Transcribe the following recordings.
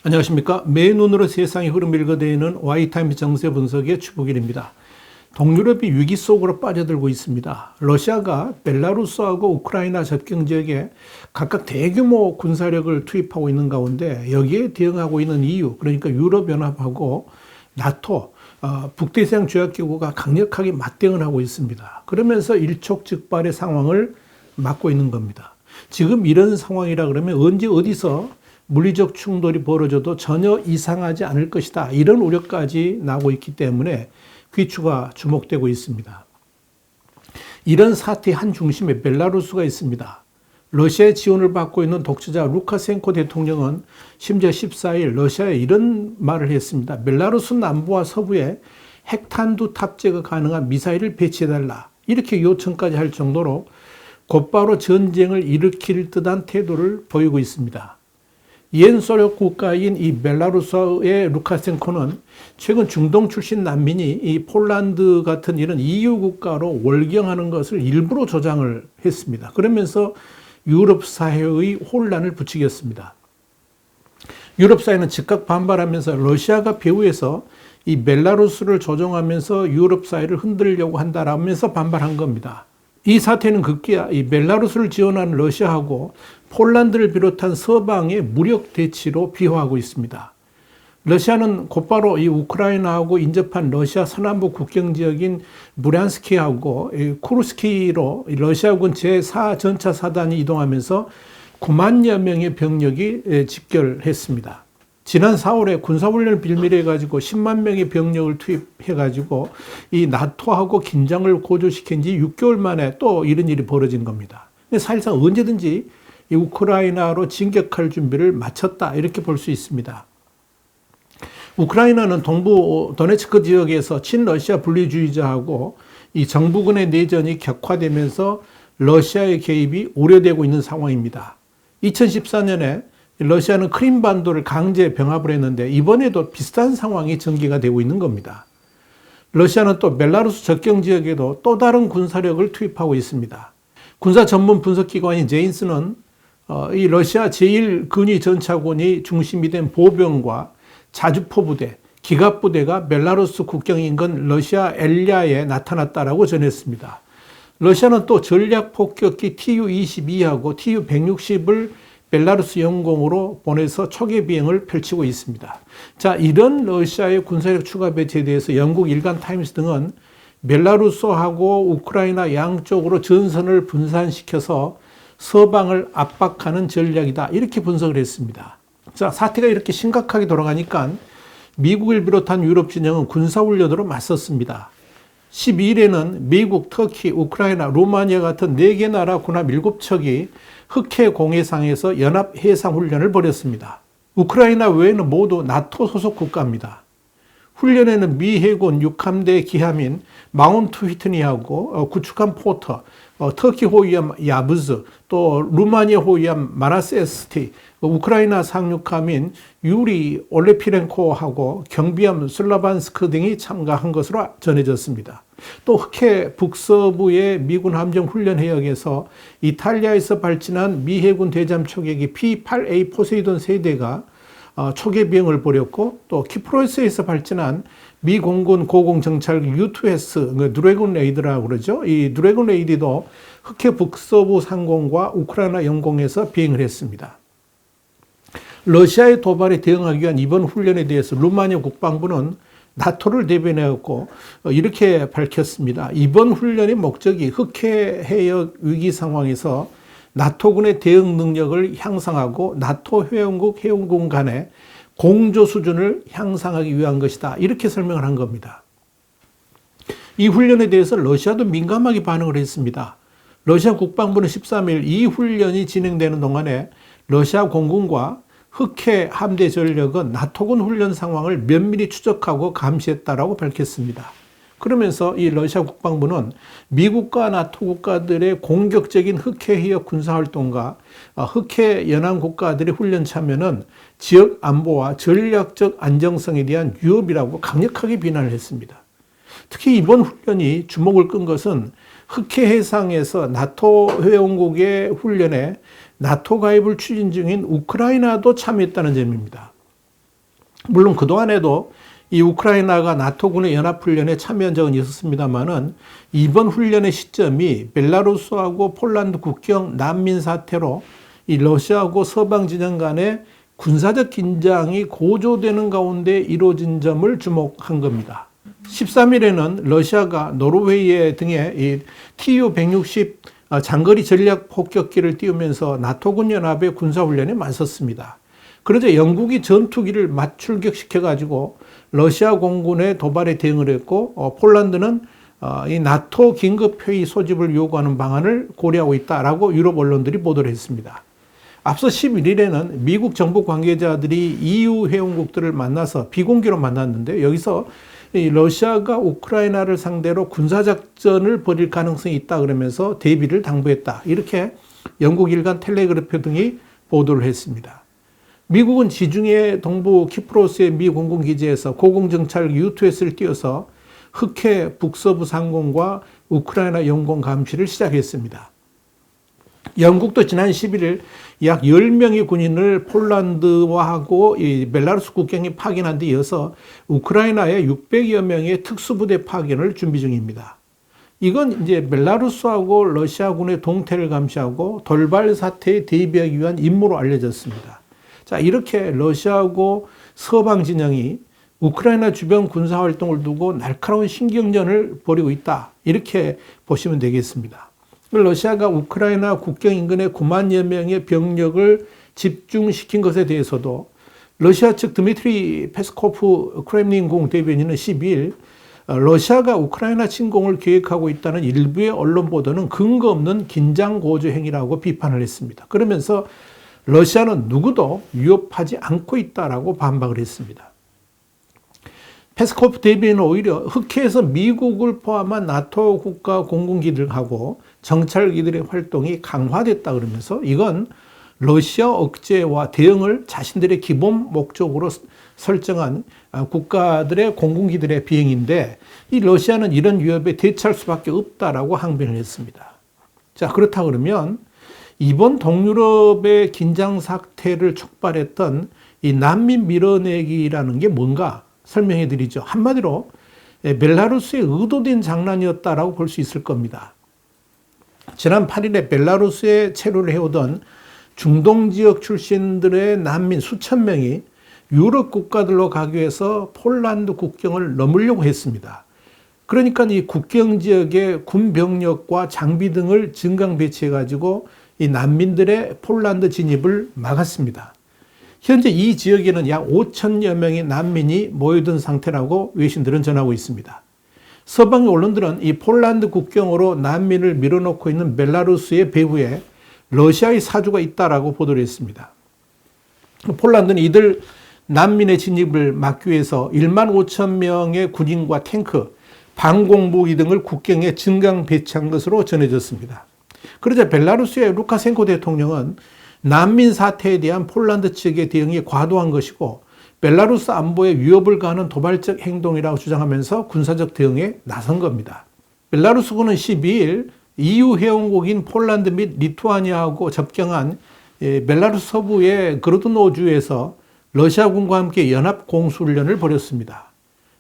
안녕하십니까. 맨눈으로 세상의 흐름을 읽어내는 Y타임즈 정세 분석의 추복일입니다. 동유럽이 위기 속으로 빠져들고 있습니다. 러시아가 벨라루스하고 우크라이나 접경 지역에 각각 대규모 군사력을 투입하고 있는 가운데 여기에 대응하고 있는 EU, 그러니까 유럽연합하고 나토, 북대서양 조약기구가 강력하게 맞대응을 하고 있습니다. 그러면서 일촉즉발의 상황을 맞고 있는 겁니다. 지금 이런 상황이라 그러면 언제 어디서 물리적 충돌이 벌어져도 전혀 이상하지 않을 것이다. 이런 우려까지 나오고 있기 때문에 귀추가 주목되고 있습니다. 이런 사태의 한 중심에 벨라루스가 있습니다. 러시아의 지원을 받고 있는 독재자 루카센코 대통령은 심지어 14일 러시아에 이런 말을 했습니다. 벨라루스 남부와 서부에 핵탄두 탑재가 가능한 미사일을 배치해달라. 이렇게 요청까지 할 정도로 곧바로 전쟁을 일으킬 듯한 태도를 보이고 있습니다. 옛 소련 국가인 이 벨라루스의 루카센코는 최근 중동 출신 난민이 이 폴란드 같은 이런 EU 국가로 월경하는 것을 일부러 조장을 했습니다. 그러면서 유럽 사회의 혼란을 부추겼습니다. 유럽 사회는 즉각 반발하면서 러시아가 배후에서 이 벨라루스를 조종하면서 유럽 사회를 흔들려고 한다라면서 반발한 겁니다. 이 사태는 급기야 이 벨라루스를 지원하는 러시아하고 폴란드를 비롯한 서방의 무력 대치로 비화하고 있습니다. 러시아는 곧바로 이 우크라이나하고 인접한 러시아 서남부 국경 지역인 무란스키하고 쿠르스키로 러시아군 제4전차사단이 이동하면서 9만여 명의 병력이 집결했습니다. 지난 4월에 군사훈련을 빌미해가지고 10만 명의 병력을 투입해가지고 이 나토하고 긴장을 고조시킨 지 6개월 만에 또 이런 일이 벌어진 겁니다. 사실상 언제든지 이 우크라이나로 진격할 준비를 마쳤다 이렇게 볼 수 있습니다. 우크라이나는 동부 도네츠크 지역에서 친러시아 분리주의자하고 이 정부군의 내전이 격화되면서 러시아의 개입이 우려되고 있는 상황입니다. 2014년에 러시아는 크림반도를 강제 병합을 했는데 이번에도 비슷한 상황이 전개가 되고 있는 겁니다. 러시아는 또 벨라루스 접경 지역에도 또 다른 군사력을 투입하고 있습니다. 군사 전문 분석기관인 제인스는 이 러시아 제1근위전차군이 중심이 된 보병과 자주포부대, 기갑부대가 벨라루스 국경 인근 러시아 엘리아에 나타났다라고 전했습니다. 러시아는 또 전략폭격기 Tu-22하고 Tu-160을 벨라루스 영공으로 보내서 초계 비행을 펼치고 있습니다. 자, 이런 러시아의 군사력 추가 배치에 대해서 영국 일간 타임스 등은 벨라루스하고 우크라이나 양쪽으로 전선을 분산시켜서 서방을 압박하는 전략이다. 이렇게 분석을 했습니다. 자, 사태가 이렇게 심각하게 돌아가니까 미국을 비롯한 유럽 진영은 군사훈련으로 맞섰습니다. 12일에는 미국, 터키, 우크라이나, 루마니아 같은 4개 나라 군함 7척이 흑해 공해상에서 연합 해상훈련을 벌였습니다. 우크라이나 외에는 모두 나토 소속 국가입니다. 훈련에는 미 해군 6함대 기함인 마운트 휘트니하고 구축함 포터, 터키 호위함 야부즈, 또 루마니아 호위함 마라세스티, 우크라이나 상륙함인 유리 올레피렌코하고 경비함 슬라반스크 등이 참가한 것으로 전해졌습니다. 또 흑해 북서부의 미군 함정 훈련 해역에서 이탈리아에서 발진한 미 해군 대잠 초계기 P-8A 포세이돈 세대가 초계 비행을 벌였고, 또 키프로스에서 발진한 미 공군 고공 정찰기 U2S 드래곤 레이드라고 그러죠. 이 드래곤 레이드도 흑해 북서부 상공과 우크라이나 영공에서 비행을 했습니다. 러시아의 도발에 대응하기 위한 이번 훈련에 대해서 루마니아 국방부는 나토를 대변해왔고 이렇게 밝혔습니다. 이번 훈련의 목적이 흑해 해역 위기 상황에서 나토군의 대응 능력을 향상하고 나토 회원국 해운군 간의 공조 수준을 향상하기 위한 것이다. 이렇게 설명을 한 겁니다. 이 훈련에 대해서 러시아도 민감하게 반응을 했습니다. 러시아 국방부는 13일 이 훈련이 진행되는 동안에 러시아 공군과 흑해 함대 전력은 나토군 훈련 상황을 면밀히 추적하고 감시했다라고 밝혔습니다. 그러면서 이 러시아 국방부는 미국과 나토 국가들의 공격적인 흑해 해역 군사활동과 흑해 연안 국가들의 훈련 참여는 지역 안보와 전략적 안정성에 대한 위협이라고 강력하게 비난을 했습니다. 특히 이번 훈련이 주목을 끈 것은 흑해 해상에서 나토 회원국의 훈련에 나토 가입을 추진 중인 우크라이나도 참여했다는 점입니다. 물론 그동안에도 이 우크라이나가 나토군의 연합훈련에 참여한 적은 있었습니다만은 이번 훈련의 시점이 벨라루스하고 폴란드 국경 난민 사태로 이 러시아하고 서방 진영 간의 군사적 긴장이 고조되는 가운데 이루어진 점을 주목한 겁니다. 13일에는 러시아가 노르웨이 등의 이 Tu-160 장거리 전략 폭격기를 띄우면서 나토군 연합의 군사훈련에 맞섰습니다. 그러자 영국이 전투기를 맞출격시켜가지고 러시아 공군의 도발에 대응을 했고, 폴란드는 이 나토 긴급회의 소집을 요구하는 방안을 고려하고 있다라고 유럽 언론들이 보도를 했습니다. 앞서 11일에는 미국 정부 관계자들이 EU 회원국들을 만나서 비공개로 만났는데, 여기서 이 러시아가 우크라이나를 상대로 군사작전을 벌일 가능성이 있다 그러면서 대비를 당부했다. 이렇게 영국 일간 텔레그래프 등이 보도를 했습니다. 미국은 지중해 동부 키프로스의 미 공군기지에서 고공정찰 U2S를 띄워서 흑해 북서부 상공과 우크라이나 영공 감시를 시작했습니다. 영국도 지난 11일 약 10명의 군인을 폴란드와하고 이 벨라루스 국경에 파견한 데 이어서 우크라이나에 600여 명의 특수부대 파견을 준비 중입니다. 이건 이제 벨라루스하고 러시아군의 동태를 감시하고 돌발 사태에 대비하기 위한 임무로 알려졌습니다. 자, 이렇게 러시아하고 서방 진영이 우크라이나 주변 군사활동을 두고 날카로운 신경전을 벌이고 있다. 이렇게 보시면 되겠습니다. 러시아가 우크라이나 국경 인근에 9만여 명의 병력을 집중시킨 것에 대해서도 러시아 측 드미트리 페스코프 크렘린궁 대변인은 12일 러시아가 우크라이나 침공을 계획하고 있다는 일부의 언론 보도는 근거 없는 긴장 고조 행위라고 비판을 했습니다. 그러면서 러시아는 누구도 위협하지 않고 있다라고 반박을 했습니다. 페스코프 대변인은 오히려 흑해에서 미국을 포함한 나토 국가 공군기들하고 정찰기들의 활동이 강화됐다 그러면서 이건 러시아 억제와 대응을 자신들의 기본 목적으로 설정한 국가들의 공군기들의 비행인데, 이 러시아는 이런 위협에 대처할 수밖에 없다라고 항변을 했습니다. 자, 그렇다 그러면 이번 동유럽의 긴장 사태를 촉발했던 이 난민 밀어내기라는 게 뭔가 설명해 드리죠. 한마디로 벨라루스의 의도된 장난이었다라고 볼 수 있을 겁니다. 지난 8일에 벨라루스에 체류를 해오던 중동 지역 출신들의 난민 수천 명이 유럽 국가들로 가기 위해서 폴란드 국경을 넘으려고 했습니다. 그러니까 이 국경 지역에 군 병력과 장비 등을 증강 배치해가지고 이 난민들의 폴란드 진입을 막았습니다. 현재 이 지역에는 약 5천여 명의 난민이 모여든 상태라고 외신들은 전하고 있습니다. 서방의 언론들은 이 폴란드 국경으로 난민을 밀어넣고 있는 벨라루스의 배후에 러시아의 사주가 있다라고 보도를 했습니다. 폴란드는 이들 난민의 진입을 막기 위해서 1만 5천 명의 군인과 탱크, 방공무기 등을 국경에 증강 배치한 것으로 전해졌습니다. 그러자 벨라루스의 루카센코 대통령은 난민 사태에 대한 폴란드 측의 대응이 과도한 것이고 벨라루스 안보에 위협을 가하는 도발적 행동이라고 주장하면서 군사적 대응에 나선 겁니다. 벨라루스군은 12일 EU 회원국인 폴란드 및 리투아니아하고 접경한 벨라루스 서부의 그로드노주에서 러시아군과 함께 연합 공수훈련을 벌였습니다.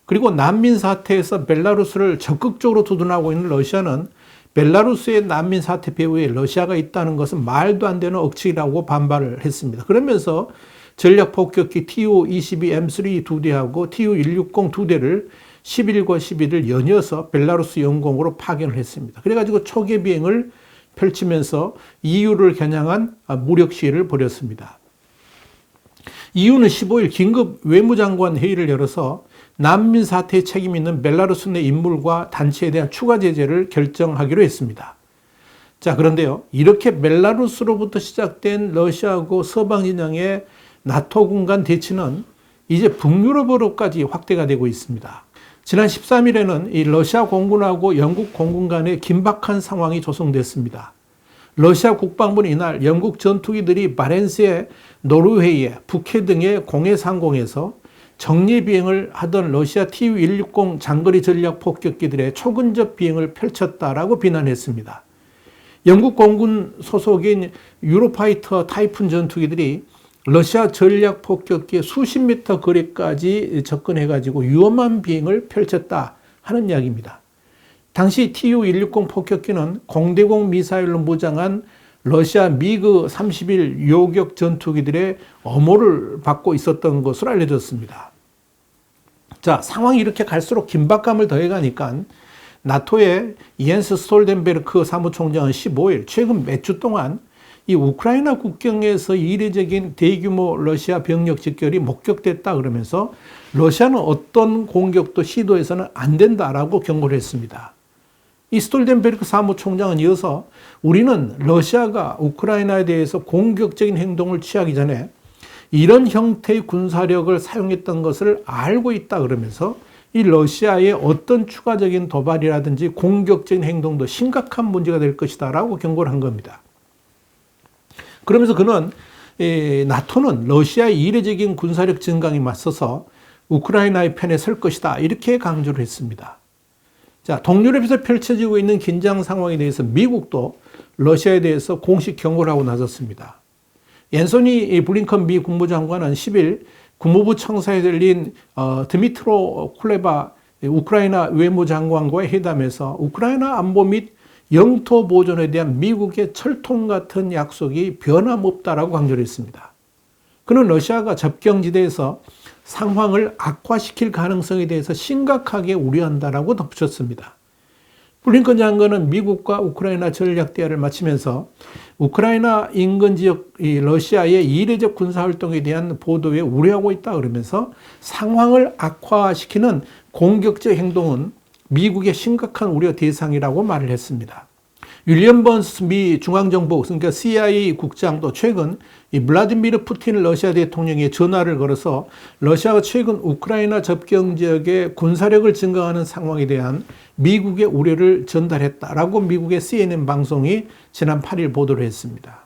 그리고 난민 사태에서 벨라루스를 적극적으로 두둔하고 있는 러시아는 벨라루스의 난민 사태 배후에 러시아가 있다는 것은 말도 안 되는 억측이라고 반발을 했습니다. 그러면서 전략 폭격기 Tu-22M3 2대하고 Tu-160 2대를 11일과 12일 연이어서 벨라루스 영공으로 파견을 했습니다. 그래가지고 초계 비행을 펼치면서 EU를 겨냥한 무력 시위를 벌였습니다. EU는 15일 긴급 외무장관 회의를 열어서 난민 사태에 책임 있는 벨라루스 내 인물과 단체에 대한 추가 제재를 결정하기로 했습니다. 자, 그런데요, 이렇게 벨라루스로부터 시작된 러시아하고 서방 진영의 나토군 간 대치는 이제 북유럽으로까지 확대가 되고 있습니다. 지난 13일에는 이 러시아 공군하고 영국 공군 간의 긴박한 상황이 조성됐습니다. 러시아 국방부는 이날 영국 전투기들이 바렌스의 노르웨이의 북해 등의 공해 상공에서 정례 비행을 하던 러시아 Tu-160 장거리 전략 폭격기들의 초근접 비행을 펼쳤다라고 비난했습니다. 영국 공군 소속인 유로파이터 타이푼 전투기들이 러시아 전략 폭격기의 수십 미터 거리까지 접근해가지고 위험한 비행을 펼쳤다 하는 이야기입니다. 당시 Tu-160 폭격기는 공대공 미사일로 무장한 러시아 미그 31 요격 전투기들의 엄호를 받고 있었던 것으로 알려졌습니다. 자, 상황이 이렇게 갈수록 긴박감을 더해가니까 나토의 이엔스 스톨텐베르크 사무총장은 15일 최근 몇 주 동안 이 우크라이나 국경에서 이례적인 대규모 러시아 병력 집결이 목격됐다 그러면서 러시아는 어떤 공격도 시도해서는 안 된다라고 경고를 했습니다. 이 스톨텐베르크 사무총장은 이어서 우리는 러시아가 우크라이나에 대해서 공격적인 행동을 취하기 전에 이런 형태의 군사력을 사용했던 것을 알고 있다 그러면서 이 러시아의 어떤 추가적인 도발이라든지 공격적인 행동도 심각한 문제가 될 것이다 라고 경고를 한 겁니다. 그러면서 그는 나토는 러시아의 이례적인 군사력 증강에 맞서서 우크라이나의 편에 설 것이다 이렇게 강조를 했습니다. 자, 동유럽에서 펼쳐지고 있는 긴장 상황에 대해서 미국도 러시아에 대해서 공식 경고를 하고 나섰습니다. 앤소니 블링컨 미 국무장관은 10일 국무부 청사에 들린 드미트로 쿨레바 우크라이나 외무장관과의 회담에서 우크라이나 안보 및 영토 보존에 대한 미국의 철통 같은 약속이 변함없다라고 강조를 했습니다. 그는 러시아가 접경지대에서 상황을 악화시킬 가능성에 대해서 심각하게 우려한다라고 덧붙였습니다. 블링컨 장관은 미국과 우크라이나 전략 대화를 마치면서 우크라이나 인근 지역 러시아의 이례적 군사활동에 대한 보도에 우려하고 있다 그러면서 상황을 악화시키는 공격적 행동은 미국의 심각한 우려 대상이라고 말을 했습니다. 윌리엄 번스 미 중앙정보 그러니까 CIA 국장도 최근 이 블라디미르 푸틴 러시아 대통령에 전화를 걸어서 러시아가 최근 우크라이나 접경 지역의 군사력을 증강하는 상황에 대한 미국의 우려를 전달했다라고 미국의 CNN 방송이 지난 8일 보도를 했습니다.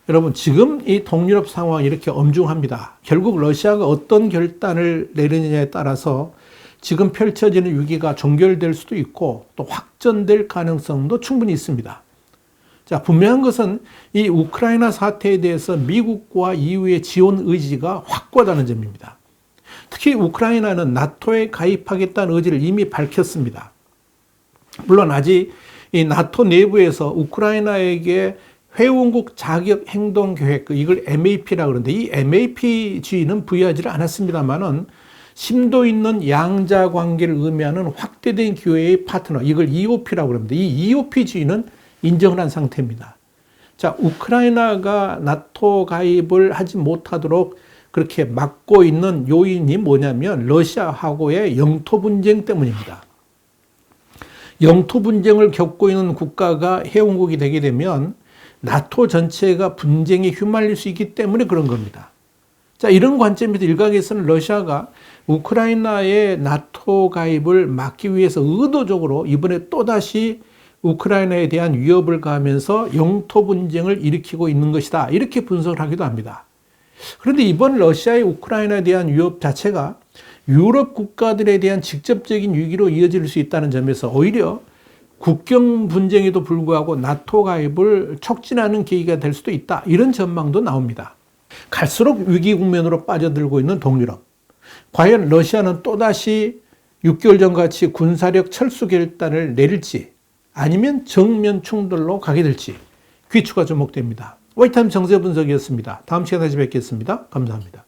여러분, 지금 이 동유럽 상황이 이렇게 엄중합니다. 결국 러시아가 어떤 결단을 내리느냐에 따라서 지금 펼쳐지는 위기가 종결될 수도 있고 또 확전될 가능성도 충분히 있습니다. 자, 분명한 것은 이 우크라이나 사태에 대해서 미국과 EU의 지원 의지가 확고하다는 점입니다. 특히 우크라이나는 나토에 가입하겠다는 의지를 이미 밝혔습니다. 물론 아직 이 나토 내부에서 우크라이나에게 회원국 자격 행동 계획, 이걸 MAP라고 그러는데 이 MAPG는 부여하지를 않았습니다만은 심도 있는 양자 관계를 의미하는 확대된 기회의 파트너, 이걸 EOP라고 그럽니다. 이 EOPG는 인정을 한 상태입니다. 자, 우크라이나가 나토 가입을 하지 못하도록 그렇게 막고 있는 요인이 뭐냐면 러시아하고의 영토 분쟁 때문입니다. 영토 분쟁을 겪고 있는 국가가 회원국이 되게 되면 나토 전체가 분쟁에 휘말릴 수 있기 때문에 그런 겁니다. 자, 이런 관점에서 일각에서는 러시아가 우크라이나의 나토 가입을 막기 위해서 의도적으로 이번에 또다시 우크라이나에 대한 위협을 가하면서 영토 분쟁을 일으키고 있는 것이다. 이렇게 분석을 하기도 합니다. 그런데 이번 러시아의 우크라이나에 대한 위협 자체가 유럽 국가들에 대한 직접적인 위기로 이어질 수 있다는 점에서 오히려 국경 분쟁에도 불구하고 나토 가입을 촉진하는 계기가 될 수도 있다. 이런 전망도 나옵니다. 갈수록 위기 국면으로 빠져들고 있는 동유럽. 과연 러시아는 또다시 6개월 전같이 군사력 철수 결단을 내릴지 아니면 정면 충돌로 가게 될지 귀추가 주목됩니다. 와이타임 정세 분석이었습니다. 다음 시간에 다시 뵙겠습니다. 감사합니다.